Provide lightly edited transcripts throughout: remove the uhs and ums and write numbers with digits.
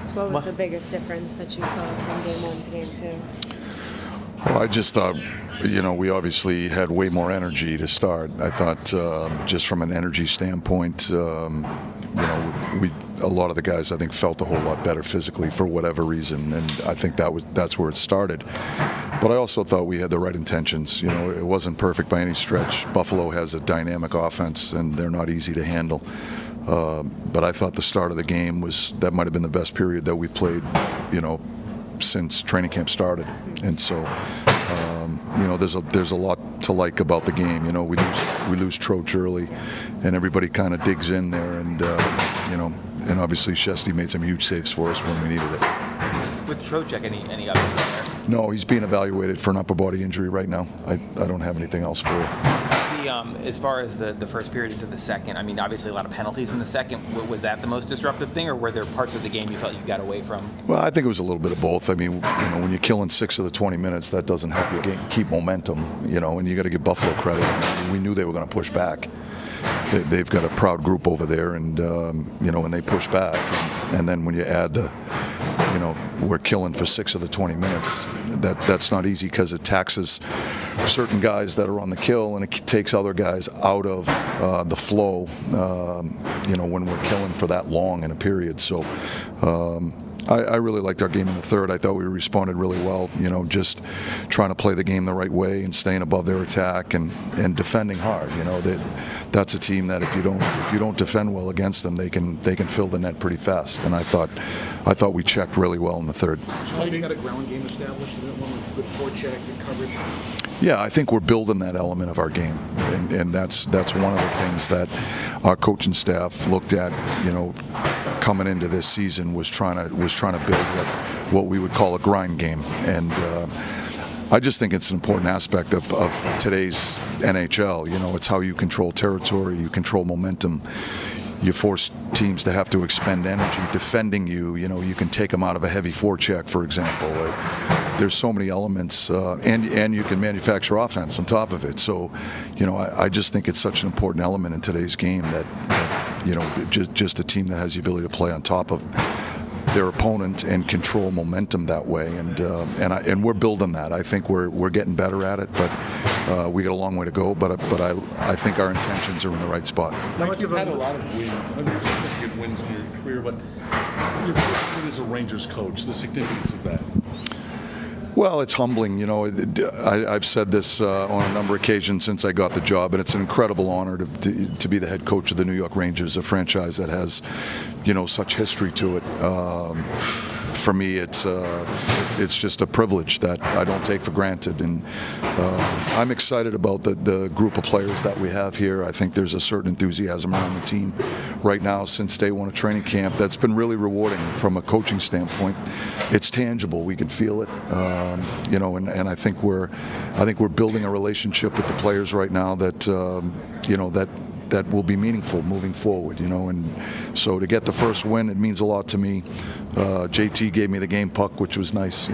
Chris, what was the biggest difference that you saw from Game 1 to Game 2? Well, I just thought, we obviously had way more energy to start. I thought just from an energy standpoint, a lot of the guys I think felt a whole lot better physically for whatever reason, and I think that's where it started. But I also thought we had the right intentions. It wasn't perfect by any stretch. Buffalo has a dynamic offense, and they're not easy to handle. But I thought the start of the game that might have been the best period that we played, since training camp started. And so, there's a lot to like about the game. We lose Troach early, and everybody kind of digs in there, and and obviously Shesty made some huge saves for us when we needed it. With Trocheck, any update there? No, he's being evaluated for an upper body injury right now. I don't have anything else for it. As far as the first period into the second, I mean, obviously a lot of penalties in the second. Was that the most disruptive thing, or were there parts of the game you felt you got away from? Well, I think it was a little bit of both. I mean, when you're killing 6 of the 20 minutes, that doesn't help you keep momentum, and you got to give Buffalo credit. We knew they were going to push back. They've got a proud group over there, and and they push back. And then when you add we're killing for 6 of the 20 minutes, that's not easy because it taxes certain guys that are on the kill, and it takes other guys out of the flow, when we're killing for that long in a period. So I really liked our game in the third. I thought we responded really well, just trying to play the game the right way and staying above their attack and defending hard. That's a team that if you don't defend well against them, they can fill the net pretty fast. And I thought we checked really well in the third. You got a ground game established in that one with good forecheck, good coverage. Yeah, I think we're building that element of our game, and that's one of the things that our coaching staff looked at, coming into this season was trying to build what we would call a grind game, and I just think it's an important aspect of today's NHL. It's how you control territory, you control momentum. You force teams to have to expend energy defending you. You can take them out of a heavy forecheck, for example. There's so many elements, and you can manufacture offense on top of it. So, I just think it's such an important element in today's game that just a team that has the ability to play on top of their opponent and control momentum that way, and we're building that. I think we're getting better at it, but we got a long way to go. But I think our intentions are in the right spot. Mike, you've had a lot of wins, significant wins in your career, but your first win as a Rangers coach, the significance of that. Well, it's humbling. I've said this on a number of occasions since I got the job, and it's an incredible honor to be the head coach of the New York Rangers, a franchise that has, such history to it. For me, it's just a privilege that I don't take for granted, and I'm excited about the group of players that we have here. I think there's a certain enthusiasm around the team right now since day one of training camp that's been really rewarding from a coaching standpoint. It's tangible; we can feel it, and I think we're building a relationship with the players right now that that will be meaningful moving forward, and so to get the first win, it means a lot to me. JT gave me the game puck, which was nice.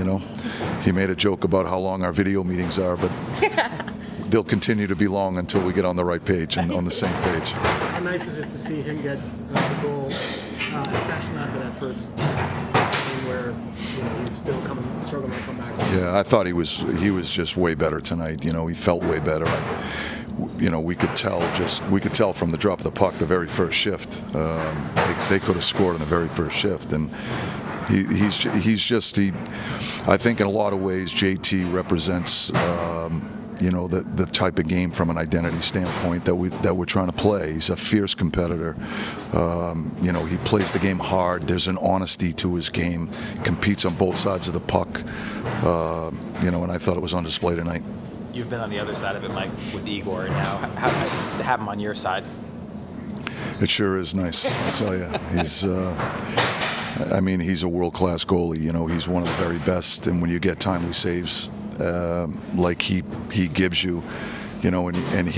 He made a joke about how long our video meetings are, but they'll continue to be long until we get on the right page and on the same page. How nice is it to see him get the goal, especially after that first game where he's still struggling to come back? Yeah, I thought he was just way better tonight. He felt way better. We could tell from the drop of the puck the very first shift. They could have scored in the very first shift, and I think in a lot of ways JT represents the type of game from an identity standpoint that we're trying to play. He's a fierce competitor. He plays the game hard. There's an honesty to his game. Competes on both sides of the puck. And I thought it was on display tonight. You've been on the other side of it, Mike, with Igor, and now how nice to have him on your side. It sure is nice, I'll tell you. He's a world-class goalie. He's one of the very best, and when you get timely saves like he gives you, and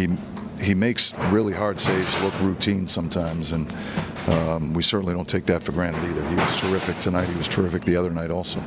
he makes really hard saves look routine sometimes, and we certainly don't take that for granted either. He was terrific tonight. He was terrific the other night also.